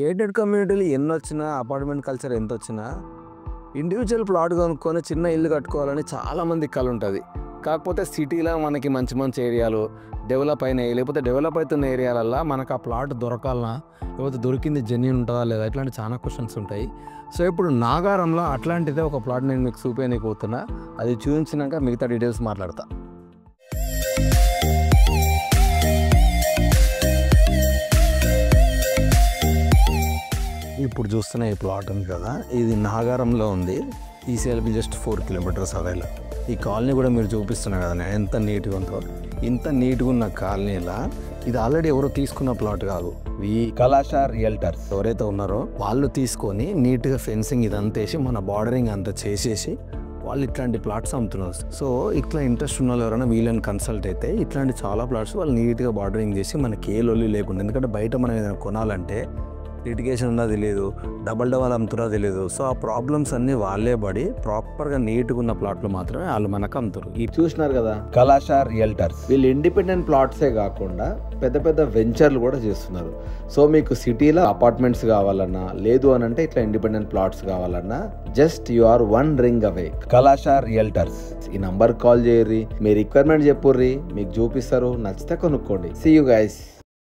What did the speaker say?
Gated కమ్యూనిటీలు ఎన్నొచ్చినా, apartment culture ఎంతొచ్చినా, ఇండివిజువల్ ప్లాట్ కొనుక్కొని చిన్న ఇల్లు కట్టుకోవాలని చాలామంది కల ఉంటుంది. కాకపోతే సిటీలో మనకి మంచి మంచి ఏరియాలు డెవలప్ అయినాయి, లేకపోతే డెవలప్ అవుతున్న ఏరియాలల్లో మనకు ఆ ప్లాట్ దొరకాలన్నా, లేకపోతే దొరికింది జెన్యూన్ ఉంటుందా లేదా, ఇట్లాంటి చాలా క్వశ్చన్స్ ఉంటాయి. సో ఇప్పుడు నాగారంలో అట్లాంటిదే ఒక ప్లాట్ నేను మీకు చూపించకపోతున్నా. అది చూపించినాక మిగతా డీటెయిల్స్ మాట్లాడతా. ఇప్పుడు చూస్తున్న ఈ ప్లాట్ ఉంది కదా, ఇది నాగారంలో ఉంది. ఈసీఎల్కి జస్ట్ 4 కిలోమీటర్స్ అవేలా. ఈ కాలనీ కూడా మీరు చూపిస్తున్నారు కదా ఎంత నీట్గా ఉందో. ఇంత నీట్గా ఉన్న కాలనీలా ఇది ఆల్రెడీ ఎవరో తీసుకున్న ప్లాట్ కాదు. ఈ కళాశ రియల్టర్స్ ఎవరైతే ఉన్నారో వాళ్ళు తీసుకొని నీట్గా ఫెన్సింగ్ ఇదంతా వేసి మన బార్డరింగ్ అంతా చేసేసి వాళ్ళు ఇట్లాంటి ప్లాట్స్ అమ్ముతున్నారు. సో ఇట్లా ఇంట్రెస్ట్ ఉన్న వాళ్ళు ఎవరైనా వీళ్ళని కన్సల్ట్ అయితే ఇట్లాంటి చాలా ప్లాట్స్ వాళ్ళు నీట్గా బార్డరింగ్ చేసి మనకి ఏ లొల్లి లేకుండా. ఎందుకంటే బయట మనం ఏదైనా కొనాలంటే లిటిగేషన్ ఉందా తెలియదు, డబల్ అమ్ముతున్నా తెలియదు. సో ఆ ప్రాబ్లమ్స్ అన్నీ వాళ్ళే పడి ప్రాపర్గా నీట్గా ఉన్న ప్లాట్లు మాత్రమే వాళ్ళు మనకు అమ్ముతారు. ఇది చూసినారు కదా కళాశ రియల్టర్స్. వీళ్ళు ఇండిపెండెంట్ ప్లాట్సే కాకుండా పెద్ద పెద్ద వెంచర్లు కూడా చేస్తున్నారు. సో మీకు సిటీలో అపార్ట్మెంట్స్ కావాలన్నా, లేదు అని అంటే ఇట్లా ఇండిపెండెంట్ ప్లాట్స్ కావాలన్నా జస్ట్ యు ఆర్ 1 రింగ్ అవే. కళాశ రియల్టర్స్. ఈ నంబర్ కాల్ చేయర్రి, మీ రిక్వైర్మెంట్ చెప్పుర్రి, మీకు చూపిస్తారు, నచ్చితే కొనుక్కోండి. See you guys.